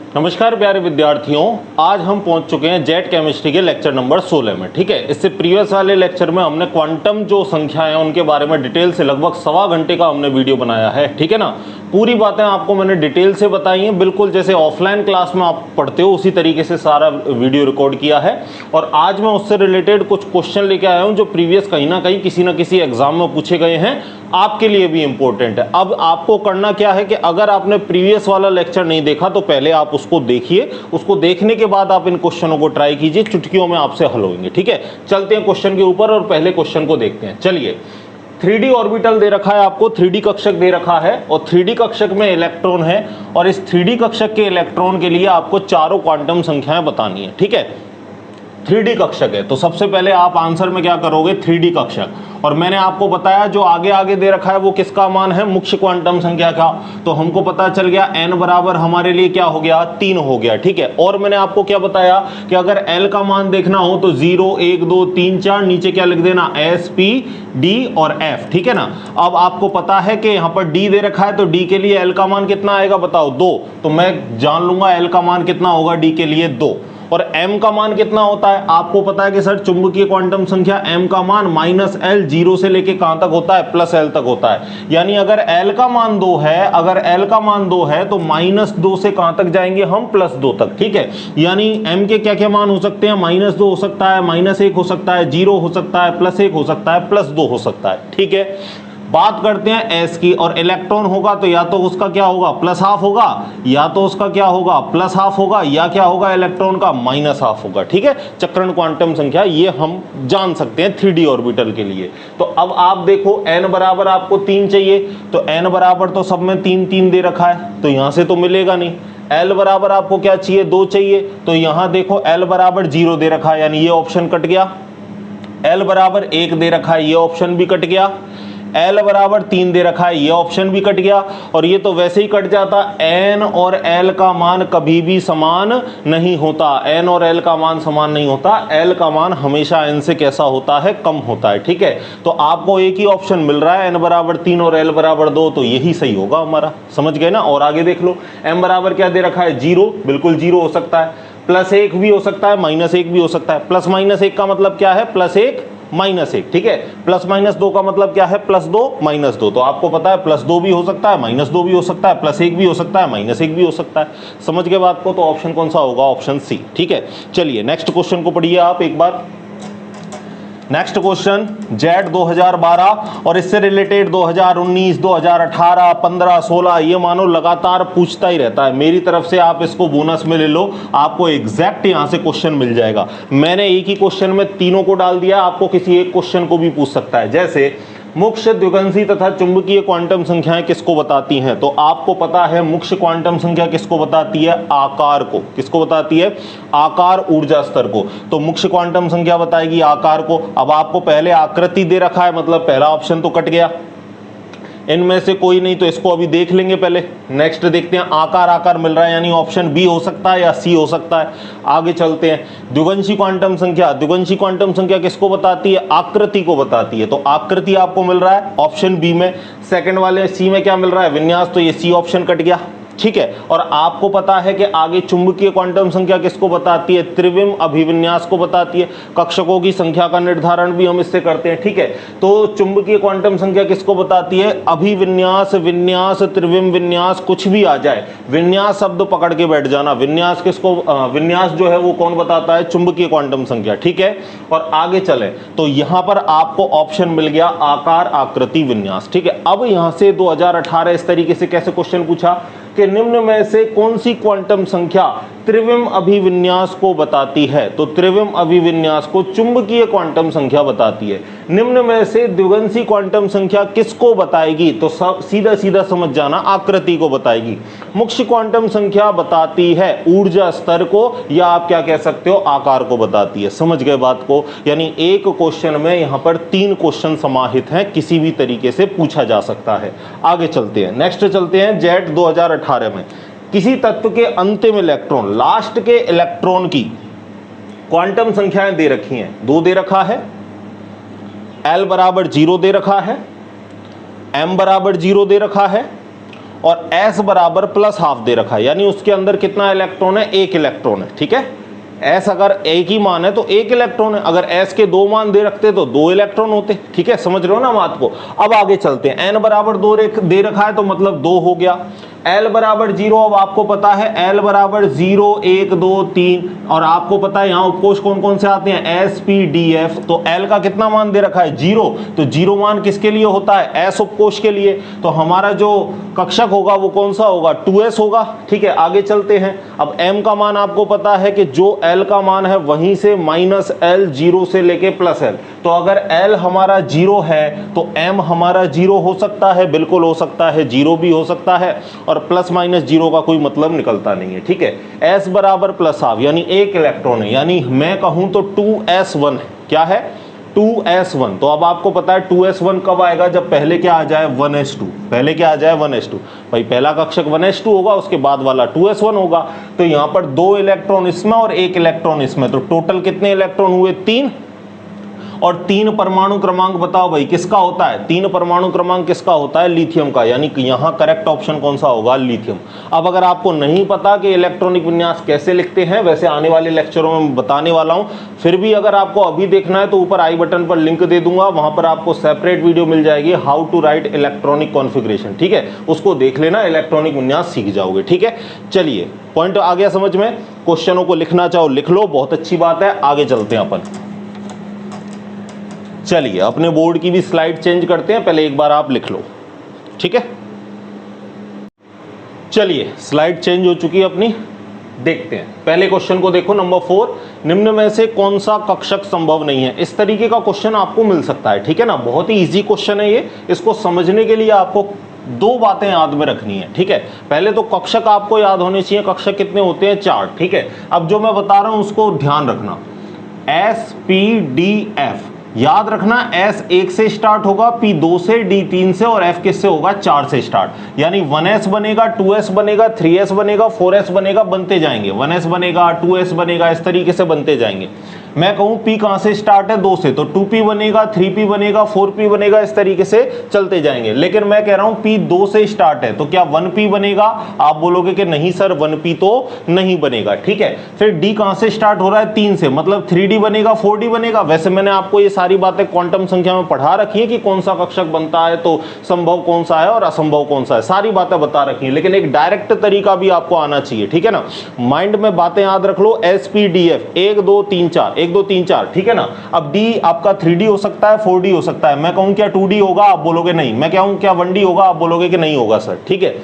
नमस्कार प्यारे विद्यार्थियों, आज हम पहुंच चुके हैं जेट केमिस्ट्री के लेक्चर नंबर 16 में। ठीक है, इससे प्रीवियस वाले लेक्चर में हमने क्वांटम जो संख्याएं हैं उनके बारे में डिटेल से लगभग सवा घंटे का हमने वीडियो बनाया है। ठीक है ना, पूरी बातें आपको मैंने डिटेल से बताई हैं, बिल्कुल जैसे ऑफलाइन क्लास में आप पढ़ते हो उसी तरीके से सारा वीडियो रिकॉर्ड किया है। और आज मैं उससे रिलेटेड कुछ क्वेश्चन लेके आया हूँ जो प्रीवियस कहीं ना कहीं किसी ना किसी एग्जाम में पूछे गए हैं, आपके लिए भी इंपॉर्टेंट है। अब आपको करना क्या है कि अगर आपने प्रीवियस वाला लेक्चर नहीं देखा तो पहले आप उसको देखिए, उसको देखने के बाद आप इन क्वेश्चनों को ट्राई कीजिए, चुटकियों में आपसे हल होंगे। ठीक है, चलते हैं क्वेश्चन के ऊपर और पहले क्वेश्चन को देखते हैं। चलिए, 3D ऑर्बिटल दे रखा है आपको, 3D कक्षक दे रखा है और 3D कक्षक में इलेक्ट्रॉन है और इस 3D कक्षक के इलेक्ट्रॉन के लिए आपको चारों क्वांटम संख्याएं बतानी है। ठीक है, 3D कक्षक है तो सबसे पहले आप आंसर में क्या करोगे, 3D कक्षक। और मैंने आपको बताया जो आगे आगे दे रखा है वो किसका मान है, मुख्य क्वांटम संख्या का। तो हमको पता चल गया n बराबर हमारे लिए क्या हो गया, 3 हो गया। ठीक है, और मैंने आपको क्या बताया कि अगर L का मान देखना हो तो 0 1 2 3 4 नीचे क्या लिख देना, S P D और F। ठीक है ना, अब आपको पता है कि यहाँ पर D दे रखा है तो D के लिए L का मान कितना आएगा बताओ, 2। तो मैं जान लूंगा L का मान कितना होगा D के लिए 2। और m का मान कितना होता है, आपको पता है कि सर चुंबकीय क्वांटम संख्या m का मान -L 0 से लेके कहां तक होता है, +L तक होता है। यानी अगर L का मान 2 है, अगर L का मान 2 है तो -2 से कहां तक जाएंगे हम, +2 तक। ठीक है, यानी m के क्या क्या मान हो सकते हैं, -2 हो सकता है, -1 हो सकता है, 0 हो सकता है, +1 हो सकता है, +2 हो सकता है। ठीक है, बात करते हैं s की। और इलेक्ट्रॉन होगा तो या तो उसका क्या होगा, +½ होगा, या तो उसका क्या होगा, +½ होगा, या क्या होगा इलेक्ट्रॉन का, -½ होगा। ठीक है, चक्रण क्वांटम संख्या ये हम जान सकते हैं 3D ऑर्बिटल के लिए। तो अब आप देखो n बराबर आपको 3 चाहिए तो n बराबर तो सब में 3 3 दे रखा है तो यहां से तो मिलेगा नहीं। L बराबर आपको क्या चाहिए, 2 चाहिए तो यहां देखो L बराबर 0 दे रखा है यानी ये ऑप्शन कट गया। L बराबर 1 दे रखा है, ये ऑप्शन भी कट गया। L बराबर 3 दे रखा है, ये ऑप्शन भी कट गया। और ये तो वैसे ही कट जाता, n और L का मान कभी भी समान नहीं होता, n और L का मान समान नहीं होता, L का मान हमेशा n से कैसा होता है, कम होता है। ठीक है, तो आपको एक ही ऑप्शन मिल रहा है, n बराबर 3 और L बराबर 2, तो यही सही होगा हमारा। समझ गए ना। और आगे देख लो, m बराबर क्या दे रखा है, 0, बिल्कुल 0 हो सकता है, +1 भी हो सकता है, -1 भी हो सकता है। +-1 का मतलब क्या है, +1 -1। ठीक है, +-2 का मतलब क्या है, +2 -2। तो आपको पता है +2 भी हो सकता है, -2 भी हो सकता है, +1 भी हो सकता है, -1 भी हो सकता है। समझ गए बात को। तो ऑप्शन कौन सा होगा, ऑप्शन सी। ठीक है, चलिए नेक्स्ट क्वेश्चन को पढ़िए आप एक बार। नेक्स्ट क्वेश्चन जेट 2012 और इससे रिलेटेड 2019, 2018, 15, 16 ये मानो लगातार पूछता ही रहता है। मेरी तरफ से आप इसको बोनस में ले लो, आपको एग्जैक्ट यहां से क्वेश्चन मिल जाएगा। मैंने एक ही क्वेश्चन में तीनों को डाल दिया, आपको किसी एक क्वेश्चन को भी पूछ सकता है। जैसे मुख्य, द्विगंशी तथा चुंबकीय क्वांटम संख्याएं किसको बताती हैं, तो आपको पता है मुख्य क्वांटम संख्या किसको बताती है, आकार को। किसको बताती है, आकार, ऊर्जा स्तर को। तो मुख्य क्वांटम संख्या बताएगी आकार को। अब आपको पहले आकृति दे रखा है, मतलब पहला ऑप्शन तो कट गया, इनमें से कोई नहीं तो इसको अभी देख लेंगे पहले। नेक्स्ट देखते हैं, आकार आकार मिल रहा है यानी ऑप्शन बी हो सकता है या सी हो सकता है। आगे चलते हैं, द्विगंशी क्वांटम संख्या। द्विगंशी क्वांटम संख्या किसको बताती है, आकृति को बताती है। तो आकृति आपको मिल रहा है ऑप्शन बी में। सेकंड वाले सी में क्या मिल रहा है, विन्यास, तो ये सी ऑप्शन कट गया। ठीक है, और आपको पता है कि आगे चुंबकीय क्वांटम संख्या किसको बताती है, त्रिविम अभिविन्यास को बताती है। कक्षकों की संख्या का निर्धारण भी हम इससे करते हैं। ठीक है, तो चुंबकीय क्वांटम संख्या किसको बताती है, अभिविन्यास, विन्यास, त्रिविम विन्यास, कुछ भी आ जाए, विन्यास शब्द पकड़ के बैठ जाना। विन्यास किसको, विन्यास जो है वो कौन बताता है, चुंबकीय क्वांटम संख्या। ठीक है, और आगे चले तो यहां पर आपको ऑप्शन मिल गया आकार, आकृति, विन्यास। ठीक है, अब यहां से 2018 इस तरीके से कैसे क्वेश्चन पूछा कि निम्न में से कौन सी क्वांटम संख्या त्रिविम अभिविन्यास को बताती है, तो त्रिविम अभिविन्यास को चुंबकीय क्वांटम संख्या बताती है। निम्न में से द्विगंशी क्वांटम संख्या किसको बताएगी, तो सीधा सीधा समझ जाना, आकृति को बताएगी। मुख्य क्वांटम संख्या बताती है ऊर्जा स्तर को, या आप क्या कह सकते हो, आकार को बताती है। समझ गए बात को। यानी एक क्वेश्चन में यहां पर 3 क्वेश्चन समाहित हैं, किसी भी तरीके से पूछा जा सकता है। आगे चलते हैं, नेक्स्ट चलते हैं जेट 2018 में। किसी तत्व के अंतिम इलेक्ट्रॉन, लास्ट के इलेक्ट्रॉन की क्वांटम संख्याएं दे रखी हैं। 2 दे रखा है, L बराबर 0 दे रखा है, M बराबर 0 दे रखा है और s बराबर प्लस हाफ दे रखा है, यानी उसके अंदर कितना इलेक्ट्रॉन है, एक इलेक्ट्रॉन है, ठीक है। s अगर एक ही मान है तो एक इलेक्ट्रॉन है, अगर s के दो मान दे रखते तो दो इलेक्ट्रॉन होते, ठीक है, समझ रहे हो ना बात को। अब आगे चलते हैं, n बराबर 2 दे रखा है तो मतलब 2 हो गया। L बराबर 0, अब आपको पता है L बराबर 0 1 2 3, और आपको पता है यहाँ उपकोष कौन कौन से आते हैं, S P D F। तो L का कितना मान दे रखा है, 0, तो 0 मान किसके लिए होता है, S उपकोष के लिए। तो हमारा जो कक्षक होगा वो कौन सा होगा, 2s होगा, ठीक है। आगे चलते हैं, अब m का मान आपको पता है कि जो L का मान है वहीं से माइनस L, 0 से लेके प्लस L। तो अगर L हमारा 0 है तो m हमारा 0 हो सकता है, बिल्कुल हो सकता है, 0 भी हो सकता है, और प्लस माइनस 0 का कोई मतलब निकलता नहीं है, ठीक है। s बराबर प्लस हाफ, यानी एक इलेक्ट्रॉन है, यानी मैं कहूं तो 2s1 है, क्या है, 2s1। तो अब आपको पता है 2s1 कब आएगा, जब पहले क्या आ जाए, 1s2, पहले क्या आ जाए, 1s2। भाई पहला कक्षक 1s2 होगा, उसके बाद वाला 2s1 होगा। तो यहां पर 2 इलेक्ट्रॉन इसमें और 1 इलेक्ट्रॉन इसमें, तो टोटल कितने इलेक्ट्रॉन हुए, 3। और 3 परमाणु क्रमांक बताओ भाई किसका होता है, 3 परमाणु क्रमांक किसका होता है, लिथियम का, यानी कि यहां करेक्ट ऑप्शन कौन सा होगा, लिथियम। अब अगर आपको नहीं पता कि इलेक्ट्रॉनिक विन्यास कैसे लिखते हैं, वैसे आने वाले लेक्चरों में बताने वाला हूं, फिर भी अगर आपको अभी देखना है तो ऊपर आई बटन पर लिंक दे दूंगा, वहां पर आपको सेपरेट वीडियो मिल जाएगी, how to write electronic configuration, ठीक है, उसको देख लेना, इलेक्ट्रॉनिक विन्यास सीख जाओगे, ठीक है। चलिए पॉइंट आ गया समझ में, क्वेश्चनों को लिखना चाहो लिख लो, बहुत अच्छी बात है। आगे चलते हैं अपन, चलिए अपने बोर्ड की भी स्लाइड चेंज करते हैं, पहले एक बार आप लिख लो, ठीक है। चलिए स्लाइड चेंज हो चुकी है अपनी, देखते हैं पहले क्वेश्चन को। देखो नंबर 4, निम्न में से कौन सा कक्षक संभव नहीं है। इस तरीके का क्वेश्चन आपको मिल सकता है, ठीक है ना, बहुत ही इजी क्वेश्चन है ये। इसको समझने के लिए आपको 2 बातें याद में रखनी है, ठीक है। पहले तो कक्षक आपको याद होने चाहिए, कक्षक कितने होते हैं, 4, ठीक है। अब जो मैं बता रहा हूं उसको ध्यान रखना, S P D F याद रखना, S 1 से स्टार्ट होगा, P 2 से, D 3 से, और F किससे होगा, 4 से स्टार्ट। यानी 1s बनेगा, 2s बनेगा, 3s बनेगा, 4s बनेगा, बनते जाएंगे, 1s बनेगा, 2s बनेगा, इस तरीके से बनते जाएंगे। मैं कहूं P कहां से स्टार्ट है, 2 से, तो 2p बनेगा, 3p बनेगा, 4p बनेगा, इस तरीके से चलते जाएंगे। लेकिन मैं कह रहा हूं P 2 से स्टार्ट है, तो क्या 1p बनेगा, आप बोलोगे कि नहीं सर 1p तो नहीं बनेगा, ठीक है। फिर D कहां से स्टार्ट हो रहा है, 3 से, मतलब 3d बनेगा, 4d बनेगा। वैसे मैंने आपको ये सारी बातें क्वांटम संख्या में पढ़ा रखी है कि कौन सा कक्षक बनता है, तो संभव कौन सा है और असंभव कौन सा है, सारी बातें बता रखी है, लेकिन एक डायरेक्ट तरीका भी आपको आना चाहिए, ठीक है ना। माइंड में बातें याद रख लो, SPDF 1 2 3 4, 1 2 3 4, ठीक है ना। अब D आपका 3D हो सकता है, 4D हो सकता है। मैं कहूं क्या 2D होगा, आप बोलोगे नहीं। मैं कहूं क्या 1D होगा, आप बोलोगे कि नहीं होगा सर, ठीक है।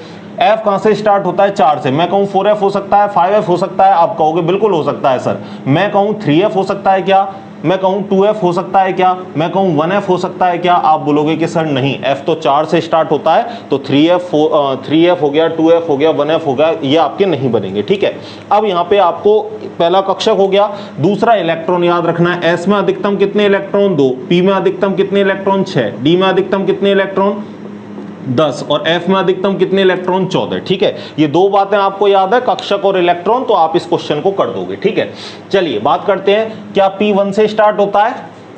F कहां से स्टार्ट होता है, 4 से। मैं कहूं 4F हो सकता है, 5F हो सकता है, आप कहोगे बिल्कुल हो सकता है सर। मैं कहूं 3F हो सकता है क्या, मैं कहूं 2F हो सकता है क्या, मैं कहूं 1F हो सकता है क्या, आप बोलोगे कि सर नहीं, F तो 4 से स्टार्ट होता है, तो 3F हो गया, 2F हो गया, 1F हो गया, ये आपके नहीं बनेंगे, ठीक है। अब यहाँ पे आपको पहला कक्षक हो गया। दूसरा इलेक्ट्रॉन याद रखना है, S में अधिकतम कितने इलेक्ट्रॉन, 2, P में अधिकतम कितने इलेक्ट्रॉन, 6, D में अधिकतम कितने इलेक्ट्रॉन, 10, और F में अधिकतम कितने इलेक्ट्रॉन, 14, ठीक है। ये 2 बातें आपको याद है, कक्षक और इलेक्ट्रॉन, तो आप इस क्वेश्चन को कर दोगे, ठीक है। चलिए बात करते हैं, क्या P 1 से स्टार्ट होता है,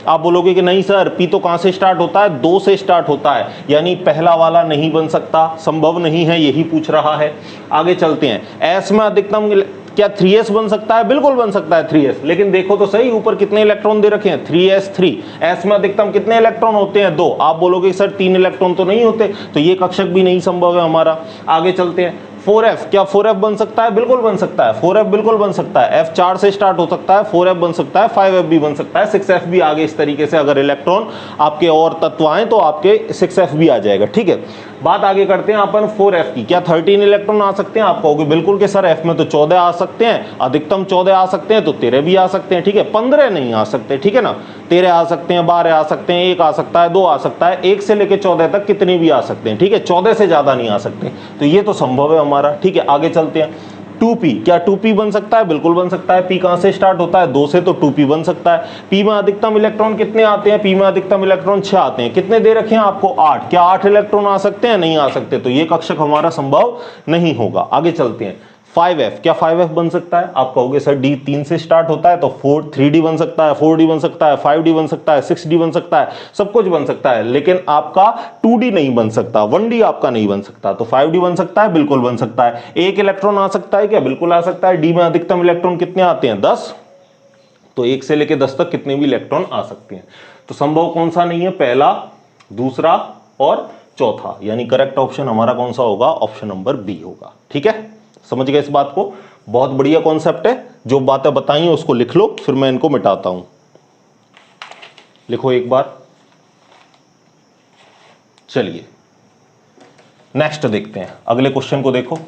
आप बोलोगे कि नहीं सर P तो कहां से स्टार्ट होता है, 2 से स्टार्ट होता है, यानी पहला वाला नहीं बन सकता, संभव नहीं है, यही पूछ रहा है। आगे चलते हैं, S में अधिकतम क्या 3s बन सकता है, बिल्कुल बन सकता है 3s, लेकिन देखो तो सही ऊपर कितने इलेक्ट्रॉन दे रखे हैं, 3s3। S में अधिकतम कितने इलेक्ट्रॉन होते हैं, 2, आप बोलोगे सर 3 इलेक्ट्रॉन तो नहीं होते, तो ये कक्षक भी नहीं संभव है हमारा। आगे चलते हैं, 4f, क्या 4f बन सकता है, बिल्कुल बन सकता है, 4f बिल्कुल बन सकता है। F 4 से स्टार्ट हो सकता है, 4f बन सकता है, 5f भी बन सकता है, 6f भी आगे इस तरीके से, अगर इलेक्ट्रॉन आपके और तत्व आए तो आपके 6f भी आ जाएगा, ठीक है। बात आगे करते हैं अपन 4f की, क्या 13 इलेक्ट्रॉन आ सकते हैं, आप कहोगे बिल्कुल कि सर F में तो 14 आ सकते हैं, अधिकतम 14 आ सकते हैं, तो 13 भी आ सकते हैं, ठीक है। 15 नहीं आ सकते, ठीक है ना, 13 आ सकते हैं, 12 आ सकते हैं, 1 आ सकता है, 2 आ सकता है, 1 से लेकर 14 तक कितने भी आ सकते हैं, ठीक है, 14 से ज्यादा नहीं आ सकते, तो ये तो संभव है हमारा, ठीक है। आगे चलते हैं, 2p, क्या 2p बन सकता है, बिल्कुल बन सकता है। P कहां से स्टार्ट होता है, 2 से, तो 2p बन सकता है। P में अधिकतम इलेक्ट्रॉन कितने आते हैं, P में अधिकतम इलेक्ट्रॉन 6 आते हैं, कितने दे रखे हैं आपको, 8, क्या 8 इलेक्ट्रॉन आ सकते हैं, नहीं आ सकते, तो ये कक्षक हमारा संभव नहीं होगा। आगे चलते हैं, 5f, क्या 5f बन सकता है? आप कहोगे सर d 3 से स्टार्ट होता है तो 3d बन सकता है, 4d बन सकता है, 5d बन सकता है, 6d बन सकता है, सब कुछ बन सकता है, लेकिन आपका 2d नहीं बन सकता, 1d आपका नहीं बन सकता। तो 5d बन सकता है, बिल्कुल बन सकता है। एक इलेक्ट्रॉन आ सकता है क्या? बिल्कुल आ सकता है। d में अधिकतम इलेक्ट्रॉन कितने आते हैं? 10। तो 1 से लेकर 10 तक कितने भी इलेक्ट्रॉन आ सकते हैं। तो संभव कौन सा नहीं है? पहला, दूसरा और चौथा, यानी करेक्ट ऑप्शन हमारा कौन सा होगा? ऑप्शन नंबर बी होगा। ठीक है, समझ गए इस बात को? बहुत बढ़िया कॉन्सेप्ट है। जो बातें बताई उसको लिख लो, फिर मैं इनको मिटाता हूं। लिखो एक बार। चलिए नेक्स्ट देखते हैं, अगले क्वेश्चन को देखो।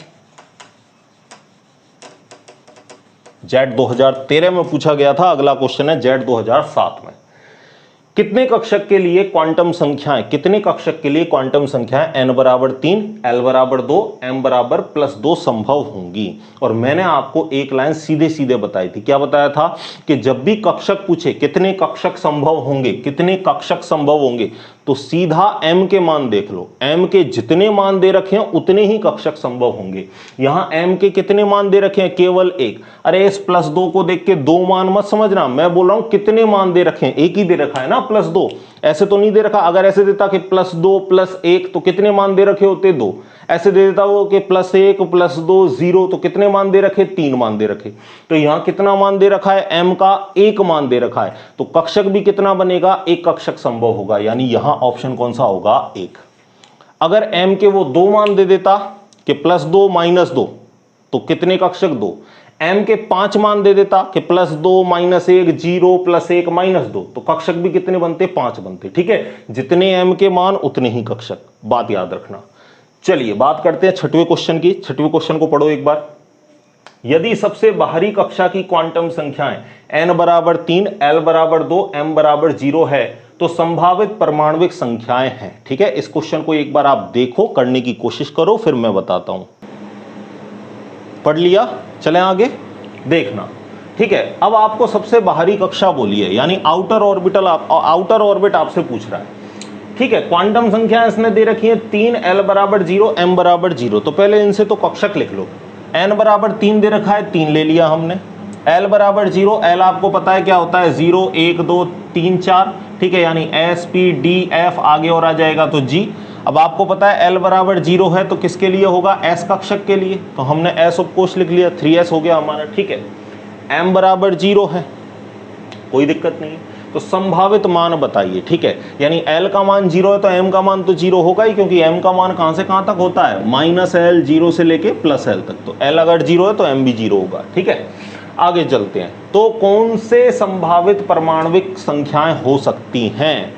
जेट 2013 में पूछा गया था, अगला क्वेश्चन है जेट 2007 में। कितने कक्षक के लिए क्वांटम संख्याएं, कितने कक्षक के लिए क्वांटम संख्याएं n बराबर 3, l बराबर 2, m बराबर +2 संभव होंगी? और मैंने आपको एक लाइन सीधे सीधे बताई थी। क्या बताया था? कि जब भी कक्षक पूछे कितने कक्षक संभव होंगे, कितने कक्षक संभव होंगे, तो सीधा m के मान देख लो। m के जितने मान दे रखे हैं उतने ही कक्षक संभव होंगे। यहां m के कितने मान दे रखे हैं? केवल एक। अरे इस +2 को देख के 2 मान मत समझना, मैं बोल रहा हूं कितने मान दे रखे हैं, एक ही दे रखा है ना +2, ऐसे तो नहीं दे रखा। अगर ऐसे देता कि +2 +1 तो कितने मान दे रखे होते? 2। ऐसे दे देता वो कि +1 +2 0 तो कितने मान दे रखे? 3 मान दे रखे। तो यहां कितना मान दे रखा है? m का 1 मान दे रखा है, तो कक्षक भी कितना बनेगा? एक कक्षक संभव होगा, यानी यहां ऑप्शन कौन सा होगा? 1। अगर m के वो 2 मान दे देता कि +2 -2 तो कितने कक्षक? 2। m के 5 मान दे देता कि +2 -1 0 +1 -2 तो कक्षक भी कितने बनते? 5 बनते। ठीक है, जितने m के मान उतने ही कक्षक, बात याद रखना। चलिए बात करते हैं छठवें क्वेश्चन की। छठवें क्वेश्चन को पढ़ो एक बार। यदि सबसे बाहरी कक्षा की क्वांटम संख्याएं n बराबर 3, l बराबर 2, m बराबर 0 है तो संभावित परमाणुविक संख्याएं हैं। ठीक है, इस क्वेश्चन को एक बार आप देखो, करने की कोशिश करो, फिर मैं बताता हूं। पढ़ लिया? चलें आगे देखना। ठीक है, अब आपको सबसे बाहरी कक्षा बोली है, यानी आउटर ऑर्बिटल, आउटर ऑर्बिट आपसे पूछ रहा है। ठीक है, क्वांटम संख्या इसने दे रखी है 3, l बराबर 0, m बराबर 0। तो पहले इनसे तो कक्षक लिख लो। n बराबर 3 दे रखा है, 3 ले लिया हमने। l बराबर 0, l आपको पता है क्या होता है? 0 1 2 3 4। ठीक है, यानी s p d f आगे और आ जाएगा तो g। अब आपको पता है l बराबर 0 है तो किसके लिए होगा? s कक्षक के लिए, तो हमने s उपकोष लिख लिया, 3s हो गया हमारा। ठीक है, m बराबर 0 है, कोई दिक्कत नहीं है। तो संभावित मान बताइए। ठीक है, यानी l का मान 0 है तो m का मान तो 0 होगा ही, क्योंकि m का मान कहां से कहां तक होता है? -l, 0 से लेके +l तक। तो l अगर 0 है तो m भी 0 होगा। ठीक है, आगे चलते हैं। तो कौन से संभावित परमाणुविक संख्याएं हो सकती हैं?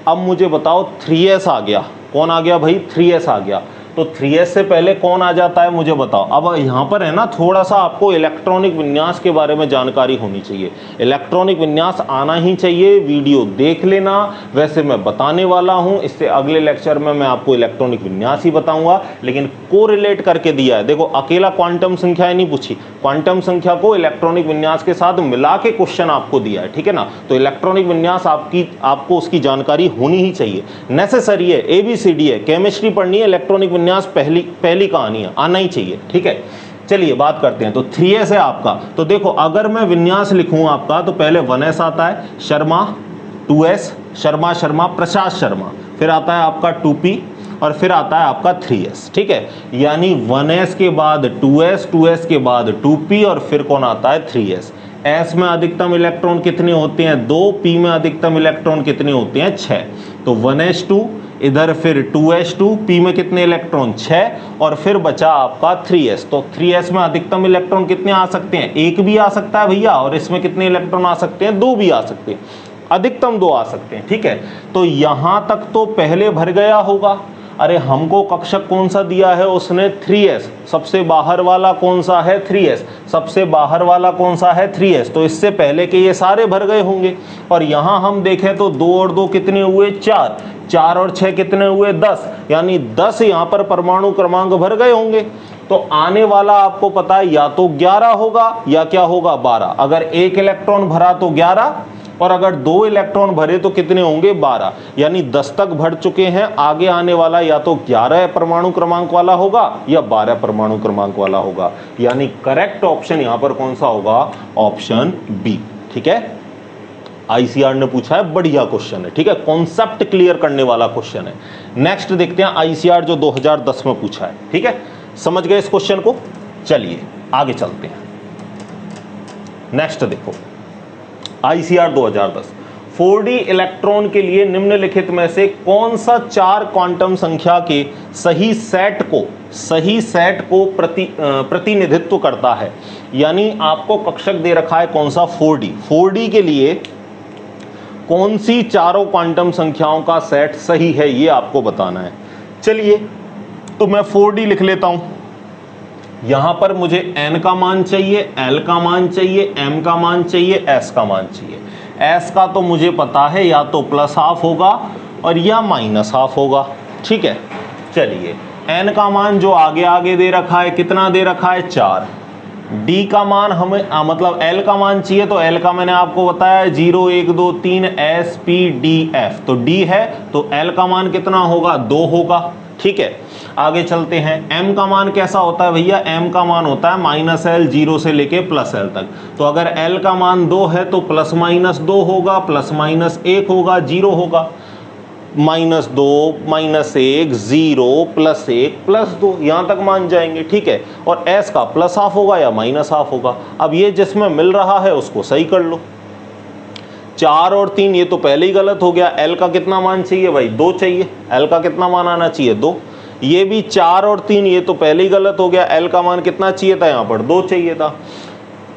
अब मुझे बताओ, 3s आ गया। कौन आ गया भाई? 3s आ गया। तो 3s से पहले कौन आ जाता है मुझे बताओ। अब यहाँ पर है ना, थोड़ा सा आपको इलेक्ट्रॉनिक विन्यास के बारे में जानकारी होनी चाहिए। इलेक्ट्रॉनिक विन्यास आना ही चाहिए, वीडियो देख लेना। वैसे मैं बताने वाला हूँ, इससे अगले लेक्चर में मैं आपको इलेक्ट्रॉनिक विन्यास ही बताऊंगा, लेकिन कोरिलेट करके दिया है। देखो, अकेला क्वांटम संख्या नहीं पूछी, क्वांटम संख्या को इलेक्ट्रॉनिक विन्यास के साथ मिला के क्वेश्चन आपको दिया है। ठीक है ना, तो इलेक्ट्रॉनिक विन्यास आपको उसकी जानकारी होनी ही चाहिए, नेसेसरी है, ABCD है। केमिस्ट्री पढ़नी है, इलेक्ट्रॉनिक विन्यास पहली कहानी है, आना ही चाहिए। ठीक है, चलिए बात करते हैं। तो 3s है आपका। तो देखो, अगर मैं विन्यास लिखूं आपका तो पहले 1s आता है, शर्मा, 2s, शर्मा शर्मा प्रसाद शर्मा, फिर आता है आपका 2p और फिर आता है आपका 3s। ठीक है, यानी 1s के बाद 2s, 2s के बाद 2p और फिर कौन आता है? 3s। s में अधिकतम इलेक्ट्रॉन कितने होते हैं? 2। p में अधिकतम इलेक्ट्रॉन कितने होते हैं? 6। तो 1s2, इधर फिर 2s2, p में कितने इलेक्ट्रॉन? 6, और फिर बचा आपका 3s। तो 3s में अधिकतम इलेक्ट्रॉन कितने आ सकते हैं? 1 भी आ सकता है भैया, और इसमें कितने इलेक्ट्रॉन आ सकते हैं? 2 भी आ सकते हैं, अधिकतम 2 आ सकते हैं। ठीक है, तो यहां तक तो पहले भर गया होगा। अरे हमको कक्षक कौन सा दिया है उसने? 3s। सबसे बाहर वाला कौन सा है? 3s। सबसे बाहर वाला कौन सा है? 3s। तो इससे पहले के ये सारे भर गए होंगे। और यहां हम देखें तो 2 और 2 कितने हुए? 4। 4 और 6 कितने हुए? 10। यानी 10 यहां पर परमाणु क्रमांक भर गए होंगे। तो आने वाला आपको पता है या तो 11 होगा या क्या होगा? 12। अगर एक इलेक्ट्रॉन भरा तो 11, और अगर 2 इलेक्ट्रॉन भरे तो कितने होंगे 12, यानी 10 तक भर चुके हैं। आगे आने वाला या तो 11 परमाणु क्रमांक वाला होगा या 12 परमाणु क्रमांक वाला होगा, यानी करेक्ट ऑप्शन यहां पर कौन सा होगा, ऑप्शन बी। ठीक है, आईसीआर ने पूछा है, बढ़िया क्वेश्चन है। ठीक है, कॉन्सेप्ट क्लियर करने वाला क्वेश्चन है। नेक्स्ट देखते हैं आईसीआर जो 2010 में पूछा है। ठीक है, समझ गए इस क्वेश्चन को, चलिए आगे चलते हैं। नेक्स्ट देखो आईसीआर 2010, 4D इलेक्ट्रॉन के लिए निम्नलिखित में से कौन सा 4 क्वांटम संख्या के सही सेट को प्रतिनिधित्व करता है। यानी आपको कक्षक दे रखा है कौन सा, 4D के लिए कौन सी चारों क्वांटम संख्याओं का सेट सही है, ये आपको बताना है। चलिए तो मैं 4D लिख लेता हूं। यहां पर मुझे n का मान चाहिए, l का मान चाहिए, m का मान चाहिए, s का मान चाहिए। s का तो मुझे पता है, या तो +½ होगा और या -½ होगा। ठीक है, चलिए n का मान जो आगे आगे दे रखा है, कितना दे रखा है, 4। d का मान हमें मतलब l का मान चाहिए, तो l का मैंने आपको बताया 0 1 2 3 s p d f, तो d है तो l का मान कितना होगा, 2 होगा। ठीक है, आगे चलते हैं। m का मान कैसा होता है भैया, m का मान होता है -l 0 से लेके +l तक। तो अगर l का मान 2 है तो ±2 होगा, ±1 होगा, 0 होगा, -2 -1 0 +1 +2, यहां तक मान जाएंगे। ठीक है, और s का +½ होगा या -½ होगा। अब ये जिसमें मिल रहा है उसको सही कर लो। 4 और 3 ये तो पहले ही गलत हो गया। l का कितना मान चाहिए भाई, 2 चाहिए। l का कितना मान आना चाहिए, 2। ये भी 4 और 3 ये तो पहले ही गलत हो गया। l का मान कितना चाहिए था, यहाँ पर 2 चाहिए था।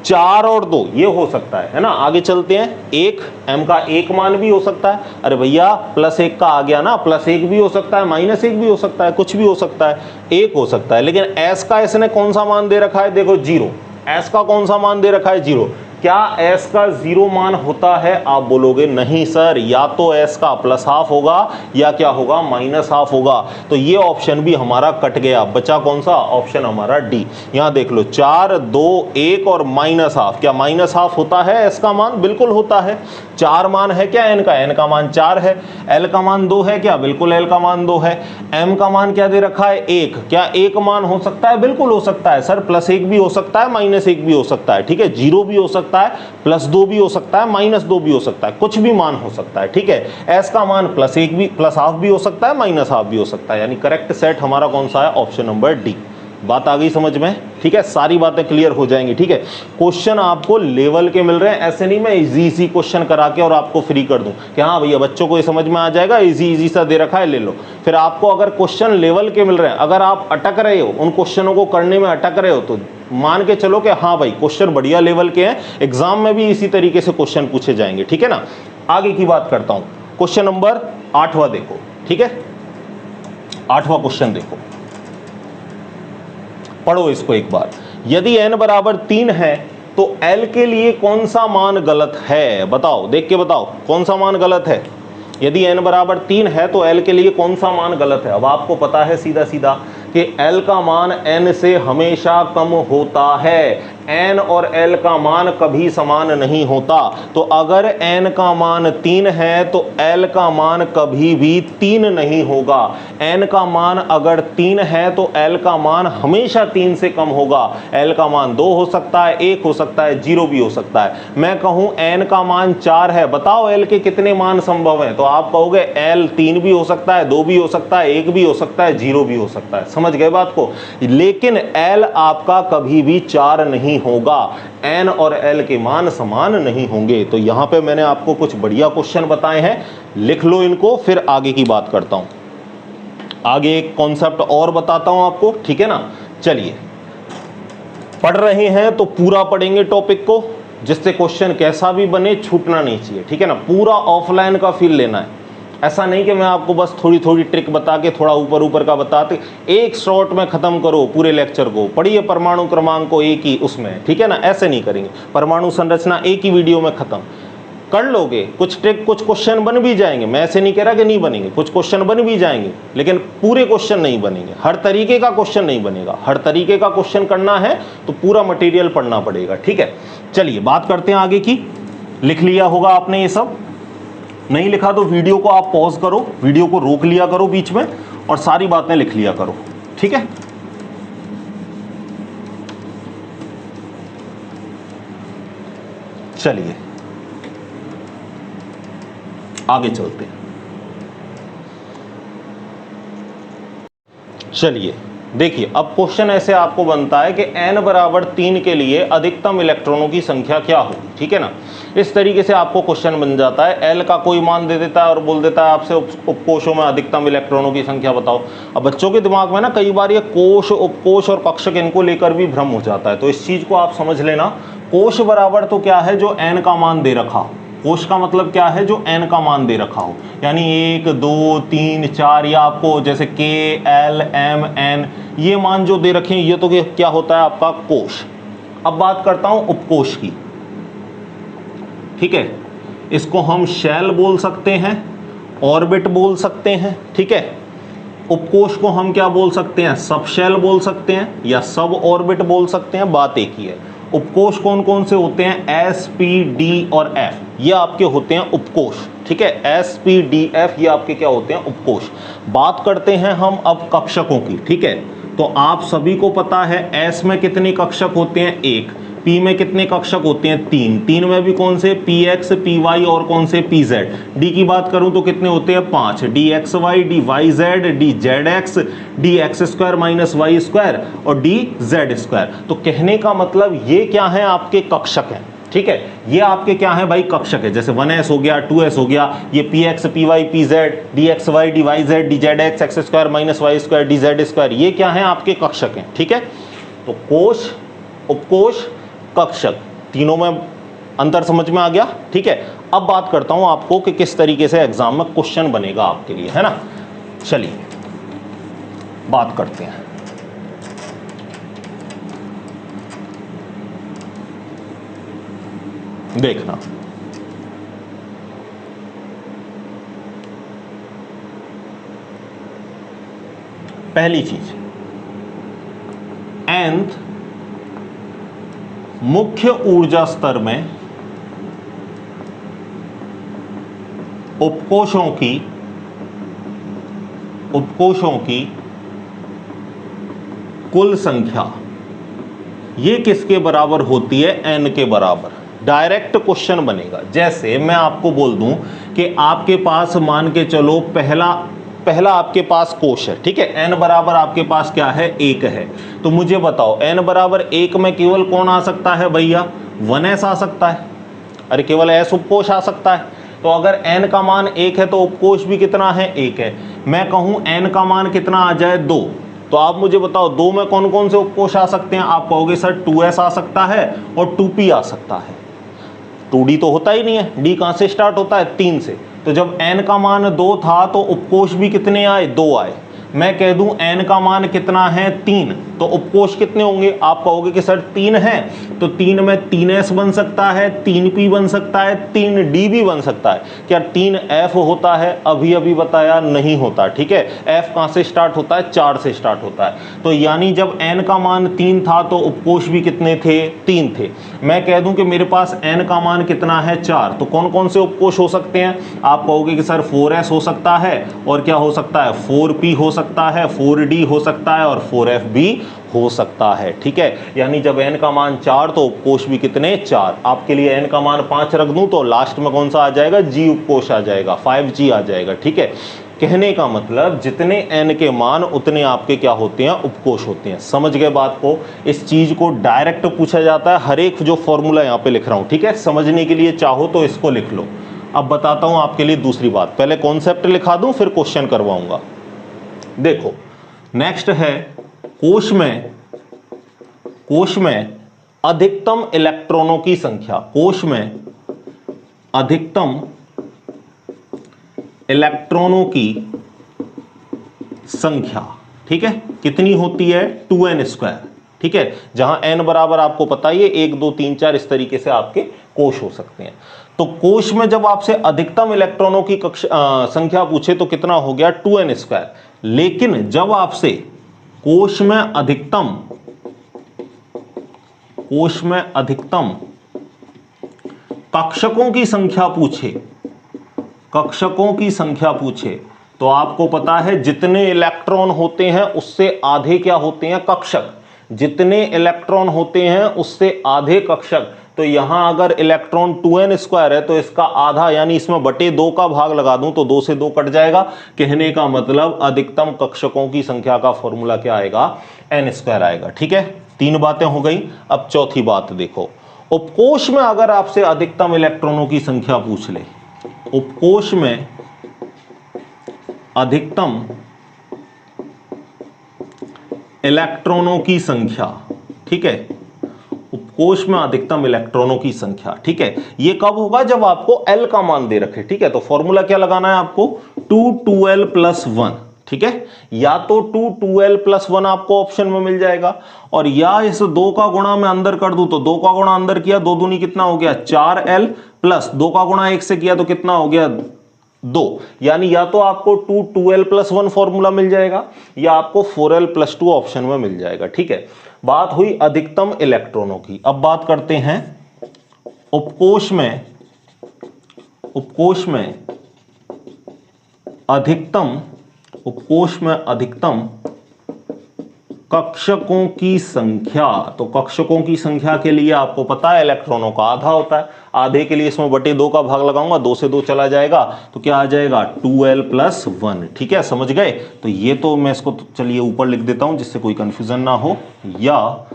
4 और 2 ये हो सकता है ना। आगे चलते हैं, 1 m का 1 मान भी हो सकता है। अरे भैया +1 का आ गया ना, +1 भी हो सकता है, -1 भी हो सकता है, कुछ भी हो सकता है, 1 हो सकता है। लेकिन s का इसने कौन सा मान दे रखा है, देखो 0। s का कौन सा मान दे रखा है, 0। क्या s का 0 मान होता है, आप बोलोगे नहीं सर, या तो s का +½ होगा या क्या होगा, -½ होगा। तो ये ऑप्शन भी हमारा कट गया, बचा कौन सा, ऑप्शन हमारा डी। यहां देख लो 4 2 1 और -½ क्या -½ होता है s का मान, बिल्कुल होता है। 4 मान है क्या n का मान 4 है। l का मान 2 है क्या, बिल्कुल l का मान 2 है। m का मान क्या दे रखा है, 1। क्या 1 मान हो सकता है, बिल्कुल हो सकता है सर। +1 भी हो सकता है, -1 भी हो सकता है। ठीक है, 0 भी हो सकता है, +2 भी हो सकता है, -2 भी हो सकता है, कुछ भी मान हो सकता है। ठीक है, s का मान +1 भी +½ भी हो सकता है, -½ भी हो सकता है। यानी करेक्ट सेट हमारा कौन सा है, ऑप्शन नंबर डी। बात आ गई समझ में। ठीक है, सारी बातें क्लियर हो जाएंगी। ठीक है, क्वेश्चन आपको लेवल के मिल रहे हैं, ऐसे नहीं मैं इजी क्वेश्चन करा के और आपको फ्री कर दूं कि हाँ भैया बच्चों को ये समझ में आ जाएगा, इजी सा दे रखा है ले लो। फिर आपको अगर क्वेश्चन लेवल के मिल रहे हैं, अगर आप अटक रहे हो, उन क्वेश्चनों को करने में अटक रहे हो, तो मान के चलो कि हाँ भाई क्वेश्चन बढ़िया लेवल के हैं, एग्जाम में भी इसी तरीके से क्वेश्चन पूछे जाएंगे। ठीक है ना, आगे की बात करता हूं। क्वेश्चन नंबर 8वां देखो। ठीक है, 8वां क्वेश्चन देखो, पढ़ो इसको एक बार। यदि n बराबर 3 है तो l के लिए कौन सा मान गलत है, बताओ, देख के बताओ कौन सा मान गलत है। यदि n बराबर 3 है तो l के लिए कौन सा मान गलत है। अब आपको पता है सीधा सीधा कि l का मान n से हमेशा कम होता है। n और l का मान कभी समान नहीं होता। तो अगर n का मान 3 है तो l का मान कभी भी 3 नहीं होगा। n का मान अगर 3 है तो l का मान हमेशा 3 से कम होगा। l का मान 2 हो सकता है, 1 हो सकता है, 0 भी हो सकता है। मैं कहूं n का मान 4 है, बताओ l के कितने मान संभव हैं। तो आप कहोगे l 3 भी हो सकता है, 2 भी हो सकता है, 1 भी हो सकता है, 0 भी हो सकता है। समझ गए बात को। लेकिन l आपका कभी भी 4 नहीं होगा। n और l के मान समान नहीं होंगे। तो यहां पे मैंने आपको कुछ बढ़िया क्वेश्चन बताए हैं, लिख लो इनको, फिर आगे की बात करता हूं। आगे एक कॉन्सेप्ट और बताता हूं आपको। ठीक है ना, चलिए पढ़ रहे हैं तो पूरा पढ़ेंगे टॉपिक को, जिससे क्वेश्चन कैसा भी बने छूटना नहीं चाहिए। ठीक है ना, पूरा ऑफलाइन का फील लेना है। ऐसा नहीं कि मैं आपको बस थोड़ी थोड़ी ट्रिक बता के थोड़ा ऊपर ऊपर का बताते एक शॉर्ट में खत्म करो पूरे लेक्चर को। पढ़िए परमाणु क्रमांक को एक ही उसमें, ठीक है ना, ऐसे नहीं करेंगे। परमाणु संरचना एक ही वीडियो में खत्म कर लोगे। कुछ ट्रिक, कुछ क्वेश्चन बन भी जाएंगे, मैं ऐसे नहीं कह रहा कि नहीं बनेंगे, कुछ क्वेश्चन बन भी जाएंगे, लेकिन पूरे क्वेश्चन नहीं बनेंगे। हर तरीके का क्वेश्चन नहीं बनेगा। हर तरीके का क्वेश्चन करना है तो पूरा मटेरियल पढ़ना पड़ेगा। ठीक है, चलिए बात करते हैं आगे की। लिख लिया होगा आपने ये सब। नहीं लिखा तो वीडियो को आप पॉज करो, वीडियो को रोक लिया करो बीच में और सारी बातें लिख लिया करो, ठीक है। चलिए आगे चलते हैं। चलिए देखिए, अब क्वेश्चन ऐसे आपको बनता है कि n बराबर 3 के लिए अधिकतम इलेक्ट्रॉनों की संख्या क्या होगी, ठीक है ना। इस तरीके से आपको क्वेश्चन बन जाता है, l का कोई मान दे देता है और बोल देता है आपसे उपकोषों में अधिकतम इलेक्ट्रॉनों की संख्या बताओ। अब बच्चों के दिमाग में ना कई बार ये कोश, उपकोष और कक्षक इनको लेकर भी भ्रम हो जाता है, तो इस चीज को आप समझ लेना। कोश बराबर तो क्या है, जो n का मान दे रखा हो। कोश का मतलब क्या है, जो n का मान दे रखा हो, यानी 1 2 3 4 या आपको जैसे k l m n ये मान जो दे रखे हैं, ये तो क्या होता है आपका कोश। अब बात करता हूं उपकोष की, ठीक है। इसको हम शेल बोल सकते हैं, ऑर्बिट बोल सकते हैं, ठीक है। उपकोष को हम क्या बोल सकते हैं, सब शेल बोल सकते हैं या सब ऑर्बिट बोल सकते हैं, बात एक ही है। उपकोष कौन कौन से होते हैं, S P D और F, ये आपके होते हैं उपकोष, ठीक है। S P D F ये आपके क्या होते हैं, उपकोष। बात करते हैं हम अब कक्षकों की, ठीक है। तो आप सभी को पता है S में कितने कक्षक होते हैं, 1। P में कितने कक्षक होते हैं, 3 में भी कौन से, PX PY और कौन से, PZ। D की बात करूं तो कितने होते हैं, 5, DXY DYZ DZX DX² - Y² और DZ²। तो कहने का मतलब ये क्या है, आपके कक्षक हैं, ठीक है। ये आपके क्या है भाई, कक्षक है। जैसे 1s हो गया, 2s हो गया, ये PX PY PZ DXY DYZ DZX X² - Y² DZ², ये क्या है, आपके कक्षक हैं, ठीक है। तो कोश, उपकोष, कक्षक, तीनों में अंतर समझ में आ गया, ठीक है। अब बात करता हूं आपको कि किस तरीके से एग्जाम में क्वेश्चन बनेगा आपके लिए, है ना। चलिए बात करते हैं। देखना, पहली चीज, nth मुख्य ऊर्जा स्तर में उपकोषों की कुल संख्या ये किसके बराबर होती है, n के बराबर। डायरेक्ट क्वेश्चन बनेगा। जैसे मैं आपको बोल दूं कि आपके पास मान के चलो पहला आपके पास कोश है, ठीक है। n बराबर आपके पास क्या है, 1 है। तो मुझे बताओ n बराबर 1 में केवल कौन आ सकता है भैया, 1s आ सकता है। अरे केवल s उपकोष आ सकता है। तो अगर n का मान 1 है तो उपकोष भी कितना है, 1 है। मैं कहूं n का मान कितना आ जाए, 2, तो आप मुझे बताओ 2 में कौन कौन से उपकोष आ सकते हैं। आप कहोगे सर 2s आ सकता है और 2p आ सकता है। 2d तो होता ही नहीं है, d कहां से स्टार्ट होता है, 3 से। तो जब n का मान 2 था तो उपकोष भी कितने आए, 2 आए। मैं कह दूं n का मान कितना है, 3, तो उपकोष कितने होंगे। आप कहोगे कि सर 3 है, तो 3 में 3s बन सकता है, 3p बन सकता है, 3d भी बन सकता है। क्या 3f होता है, अभी अभी बताया, नहीं होता, ठीक है। f कहां से स्टार्ट होता है, 4 से स्टार्ट होता है। तो यानी जब n का मान 3 था तो उपकोष भी कितने थे, 3 थे। मैं कह दूं कि मेरे पास n का मान कितना है, 4, तो कौन कौन से उपकोष हो सकते हैं। आप कहोगे कि सर 4s हो सकता है और क्या हो सकता है, 4p हो सकता है, 4d हो सकता है और 4f भी हो सकता है, ठीक है। यानी जब n का मान 4 तो उपकोष भी कितने, 4। आपके लिए n का मान 5 रख दूं तो लास्ट में कौन सा आ जाएगा, g उपकोष आ जाएगा, 5g आ जाएगा, ठीक है। कहने का मतलब जितने n के मान उतने आपके क्या होते हैं, उपकोष होते हैं। समझ गए बात को। इस चीज को डायरेक्ट पूछा जाता है, हर एक जो फॉर्मूला यहाँ पे लिख रहा हूं, ठीक है। समझने के लिए चाहो तो इसको लिख लो। अब बताता हूं आपके लिए दूसरी बात, पहले कॉन्सेप्ट लिखा दूं फिर क्वेश्चन करवाऊंगा। देखो नेक्स्ट है कोश में अधिकतम इलेक्ट्रॉनों की संख्या। कोश में अधिकतम इलेक्ट्रॉनों की संख्या, ठीक है, कितनी होती है, 2n², ठीक है। जहां n बराबर आपको पता ही है 1 2 3 4 इस तरीके से आपके कोश हो सकते हैं। तो कोश में जब आपसे अधिकतम इलेक्ट्रॉनों की संख्या पूछे तो कितना हो गया, 2n²। लेकिन जब आपसे कोश में अधिकतम कक्षकों की संख्या पूछे, कक्षकों की संख्या पूछे तो आपको पता है जितने इलेक्ट्रॉन होते हैं उससे आधे क्या होते हैं, कक्षक। जितने इलेक्ट्रॉन होते हैं उससे आधे कक्षक। तो यहां अगर इलेक्ट्रॉन 2n² है तो इसका आधा यानी इसमें बटे 2 का भाग लगा दूं तो 2 से 2 कट जाएगा। कहने का मतलब अधिकतम कक्षकों की संख्या का फॉर्मूला क्या आएगा, n² आएगा। ठीक है, 3 बातें हो गई। अब चौथी बात देखो, उपकोष में अगर आपसे अधिकतम इलेक्ट्रॉनों की संख्या पूछ ले, उपकोष में अधिकतम इलेक्ट्रॉनों की संख्या, ठीक है, उपकोष में अधिकतम इलेक्ट्रॉनों की संख्या, ठीक है, ये कब होगा, जब आपको L का मान दे रखे। ठीक है, तो फॉर्मूला क्या लगाना है आपको, 2 2l+1। ठीक है, या तो 2 2l+1 आपको ऑप्शन में मिल जाएगा, और या इस 2 का गुणा मैं अंदर कर दूं तो 2 का गुणा अंदर किया, 2 दूनी कितना हो गया 4l, प्लस 2 का गुणा 1 से किया तो कितना हो गया 2। यानी या तो आपको 2 2l+1 फॉर्मूला मिल जाएगा या आपको 4l+2 ऑप्शन में मिल जाएगा। ठीक है, बात हुई अधिकतम इलेक्ट्रॉनों की। अब बात करते हैं उपकोष में, उपकोष में अधिकतम, उपकोष में अधिकतम कक्षकों की संख्या। तो कक्षकों की संख्या के लिए आपको पता है इलेक्ट्रॉनों का आधा होता है, आधे के लिए इसमें बटे 2 का भाग लगाऊंगा, 2 से 2 चला जाएगा तो क्या आ जाएगा 2l+1। ठीक है, समझ गए। तो ये तो मैं इसको चलिए ऊपर लिख देता हूं जिससे कोई कंफ्यूजन ना हो, या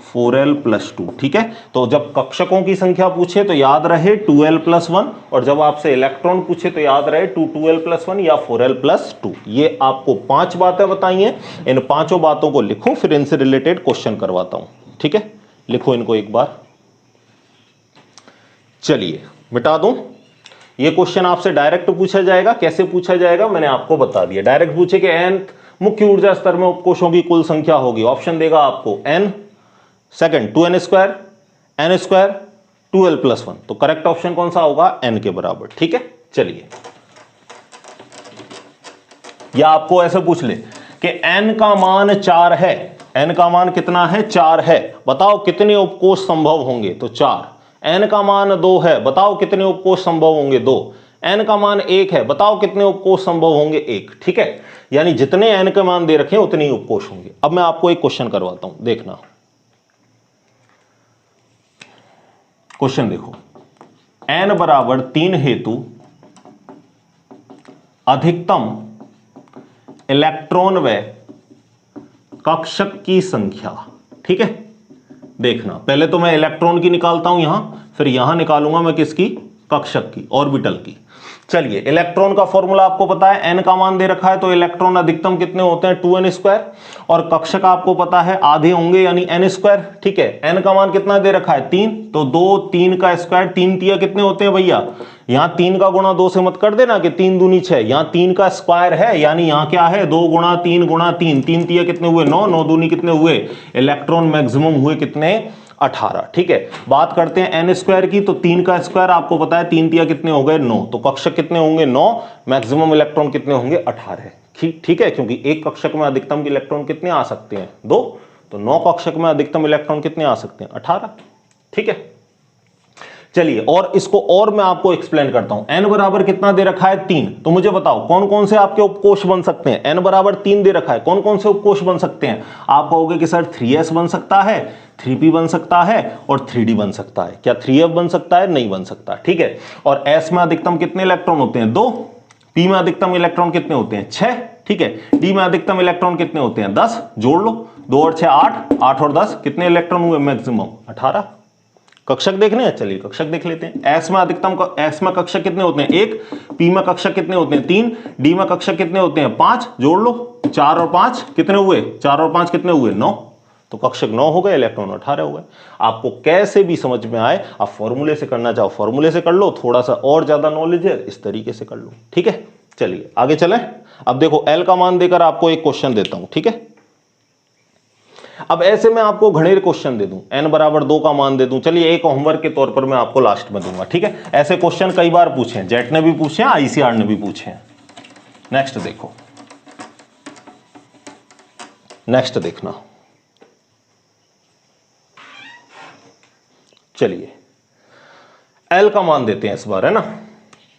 4l+2। ठीक है, तो जब कक्षकों की संख्या पूछे तो याद रहे 2l+1, और जब आपसे इलेक्ट्रॉन पूछे तो याद रहे 2 2l+1 या 4l+2। ये आपको 5 बातें बताई हैं, इन 5 बातों को लिखो, फिर इनसे रिलेटेड क्वेश्चन करवाता हूं। ठीक है, लिखो इनको एक बार। चलिए मिटा दूं, ये क्वेश्चन आपसे डायरेक्ट पूछा जाएगा। कैसे पूछा जाएगा मैंने आपको बता दिया। डायरेक्ट पूछे कि nth मुख्य ऊर्जा स्तर में उपकोषों की कुल संख्या होगी, ऑप्शन देगा आपको n, second 2n², n², 2l+1। तो करेक्ट ऑप्शन कौन सा होगा, n के बराबर। ठीक है, चलिए, या आपको ऐसे पूछ ले कि n का मान 4 है, n का मान कितना है 4 है, बताओ कितने उपकोष संभव होंगे, तो 4। n का मान 2 है, बताओ कितने उपकोष संभव होंगे, 2। n का मान 1 है, बताओ कितने उपकोष संभव होंगे, 1। ठीक है, यानी जितने n के मान दे रखे हैं उतने ही उपकोष होंगे। अब मैं आपको एक क्वेश्चन करवाता हूं, देखना। क्वेश्चन देखो, n बराबर 3 हेतु अधिकतम इलेक्ट्रॉन व कक्षक की संख्या। ठीक है, देखना, पहले तो मैं इलेक्ट्रॉन की निकालता हूं यहां, फिर यहां निकालूंगा मैं किसकी, कक्षक की, ऑर्बिटल की। चलिए, इलेक्ट्रॉन का फॉर्मूला आपको पता है, n का मान दे रखा है तो इलेक्ट्रॉन अधिकतम कितने होते हैं 2n², और कक्षक आपको पता है आधे होंगे यानी n²। ठीक है, n का मान कितना दे रखा है 3, तो 2 3 का स्क्वायर, 3 तिया कितने होते हैं भैया, यहां 3 का गुणा 2 से मत कर देना कि 3 दूनी 6, यहां 3 का स्क्वायर है, यानी यहां क्या है 2 गुणा 3 गुणा 3, 3 तिया कितने हुए 9, 9 दूनी कितने हुए, इलेक्ट्रॉन मैक्सिमम हुए कितने 18। ठीक है, बात करते हैं n² की, तो 3 का स्क्वायर आपको पता है 3 तिया कितने हो गए 9, तो कक्षक कितने होंगे 9, मैक्सिमम इलेक्ट्रॉन कितने होंगे 18। ठीक है, क्योंकि एक कक्षक में अधिकतम इलेक्ट्रॉन कितने आ सकते हैं 2, तो 9 कक्षक में अधिकतम इलेक्ट्रॉन कितने आ सकते हैं 18। ठीक है, चलिए, और इसको और मैं आपको एक्सप्लेन करता हूं। n बराबर कितना दे रखा है 3, तो मुझे बताओ कौन कौन से आपके उपकोष बन सकते हैं। n बराबर 3 दे रखा है, कौन कौन से उपकोष बन सकते हैं। आप कहोगे कि सर 3s बन सकता है, 3p बन सकता है और 3d बन सकता है। क्या 3f बन सकता है, नहीं बन सकता। ठीक है, और s में अधिकतम कितने इलेक्ट्रॉन होते हैं 2, p में अधिकतम इलेक्ट्रॉन कितने होते हैं 6। ठीक है, d में अधिकतम इलेक्ट्रॉन कितने होते हैं 10, जोड़ लो 2 और 6 8, 8 और 10 कितने इलेक्ट्रॉन हुए मैक्सिमम 18। कक्षक देखने हैं, चलिए कक्षक देख लेते हैं। s में अधिकतम, s में कक्षक कितने होते हैं 1, p में कक्षक कितने होते हैं 3, d में कक्षक कितने होते हैं 5, जोड़ लो 4 और 5 कितने हुए, 4 और 5 कितने हुए 9, तो कक्षक 9 हो गए, इलेक्ट्रॉन 18 हो गए। आपको कैसे भी समझ में आए, आप फॉर्मूले से करना चाहो फॉर्मूले से कर लो, थोड़ा सा और ज्यादा नॉलेज है इस तरीके से कर लो। ठीक है, चलिए आगे चलें। अब देखो L का मान देकर आपको एक क्वेश्चन देता हूं। ठीक है, अब ऐसे मैं आपको घनेर क्वेश्चन दे दूं, n बराबर 2 का मान दे दूं, चलिए एक होमवर्क के तौर पर मैं आपको लास्ट में दूंगा। ठीक है, ऐसे क्वेश्चन कई बार पूछे हैं, जेट ने भी पूछे हैं, ICR ने भी पूछे हैं। नेक्स्ट देखो, नेक्स्ट देखना, चलिए एल का मान देते हैं इस बार, है ना।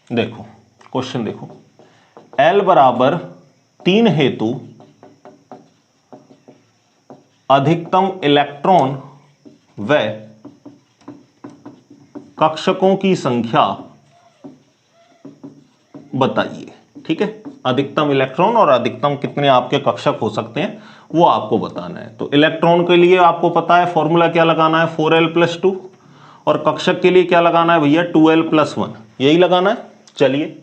देखो क्वेश्चन देखो, एल बराबर 3 हेतु अधिकतम इलेक्ट्रॉन व कक्षकों की संख्या बताइए। ठीक है, अधिकतम इलेक्ट्रॉन और अधिकतम कितने आपके कक्षक हो सकते हैं वो आपको बताना है। तो इलेक्ट्रॉन के लिए आपको पता है फॉर्मूला क्या लगाना है, 4l+2, और कक्षक के लिए क्या लगाना है भैया, 2l+1, यही लगाना है। चलिए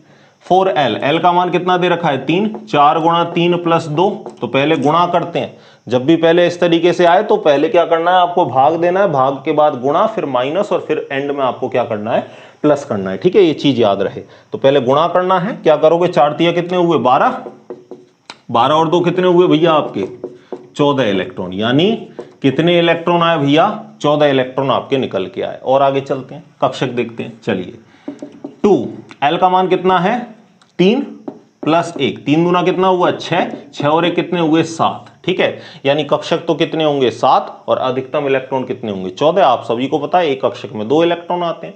4l, एल का मान कितना दे रखा है 3, 4 गुणा 3 + 2, तो पहले गुणा करते हैं। जब भी पहले इस तरीके से आए तो पहले क्या करना है, आपको भाग देना है, भाग के बाद गुणा, फिर माइनस, और फिर एंड में आपको क्या करना है, प्लस करना है। ठीक है, ये चीज याद रहे। तो पहले गुणा करना है, क्या करोगे, 4 तिया कितने हुए 12, 12 और 2 कितने हुए भैया आपके 14 इलेक्ट्रॉन, यानी कितने इलेक्ट्रॉन आए भैया, 14 इलेक्ट्रॉन आपके निकल के आए। और आगे चलते हैं, कक्षक देखते हैं। चलिए 2, एल का मान कितना है 3 + 1, 3 दूना कितना हुआ 6, 6 और 1 कितने हुए 7। ठीक है, यानी कक्षक तो कितने होंगे 7, और अधिकतम इलेक्ट्रॉन कितने होंगे 14। आप सभी को पता है एक कक्षक में 2 इलेक्ट्रॉन आते हैं,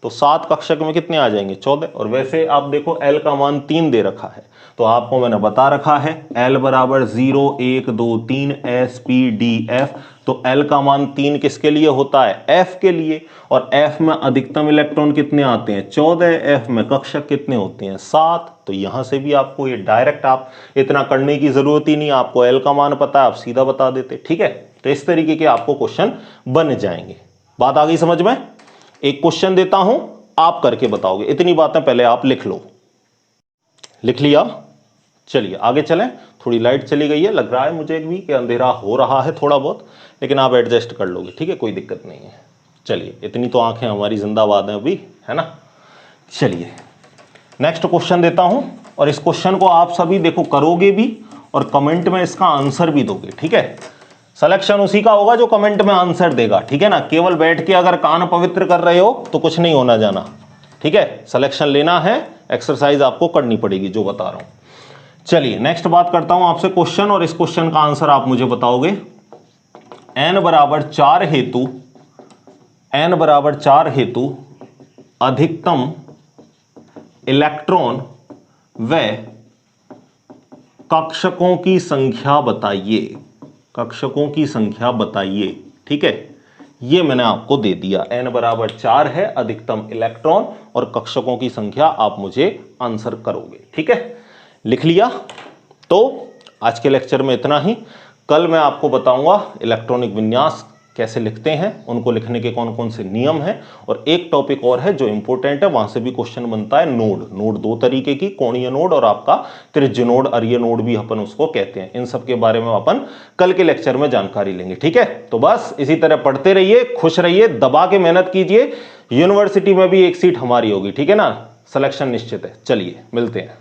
तो 7 कक्षक में कितने आ जाएंगे 14। और वैसे आप देखो एल का मान 3 दे रखा है, तो आपको मैंने बता रखा है एल बराबर 0 1 2 3 S P D F। तो एल का मान 3 किसके लिए होता है, एफ के लिए, और एफ में अधिकतम इलेक्ट्रॉन कितने आते हैं 14, एफ में कक्षक कितने होते हैं 7। तो यहां से भी आपको ये डायरेक्ट, आप इतना करने की जरूरत ही नहीं, आपको एल का मान पता है, आप सीधा बता देते। ठीक है, तो इस तरीके के आपको क्वेश्चन बन जाएंगे। बात आ गई समझ में। एक क्वेश्चन देता हूं, आप करके बताओगे, इतनी बातें पहले आप लिख लो। लिख लिया, चलिए आगे चलें। थोड़ी लाइट चली गई है, लग रहा है मुझे भी कि अंधेरा हो रहा है थोड़ा बहुत, लेकिन आप एडजस्ट कर लोगे। ठीक है, कोई दिक्कत नहीं है। चलिए, इतनी तो आंखें हमारी जिंदाबाद हैं अभी, है ना। चलिए नेक्स्ट क्वेश्चन देता हूं, और इस क्वेश्चन को आप सभी देखो करोगे भी और कमेंट में इसका आंसर भी दोगे। ठीक है, सिलेक्शन उसी का होगा जो कमेंट में आंसर देगा। ठीक है ना, केवल बैठ के अगर कान पवित्र कर रहे हो तो कुछ नहीं होना जाना। ठीक है, सिलेक्शन लेना है, एक्सरसाइज आपको करनी पड़ेगी जो बता रहा हूं। चलिए नेक्स्ट बात करता हूं आपसे क्वेश्चन, और इस क्वेश्चन का आंसर आप मुझे बताओगे। n बराबर 4 हेतु अधिकतम इलेक्ट्रॉन व कक्षकों की संख्या बताइए। कक्षकों की संख्या बताइए। ठीक है, ये मैंने आपको दे दिया, n बराबर 4 है, अधिकतम इलेक्ट्रॉन और कक्षकों की संख्या आप मुझे आंसर करोगे। ठीक है, लिख लिया। तो आज के लेक्चर में इतना ही। कल मैं आपको बताऊंगा इलेक्ट्रॉनिक विन्यास कैसे लिखते हैं, उनको लिखने के कौन कौन से नियम हैं, और एक टॉपिक और है जो इंपॉर्टेंट है, वहां से भी क्वेश्चन बनता है, नोड। नोड 2 तरीके की, कोणीय नोड और आपका त्रिज्य नोड, अरीय नोड भी अपन उसको कहते हैं। इन सब के बारे में अपन कल के लेक्चर में जानकारी लेंगे। ठीक है, तो बस इसी तरह पढ़ते रहिए, खुश रहिए, दबा के मेहनत कीजिए। यूनिवर्सिटी में भी एक सीट हमारी होगी। ठीक है ना, सिलेक्शन निश्चित है। चलिए मिलते हैं।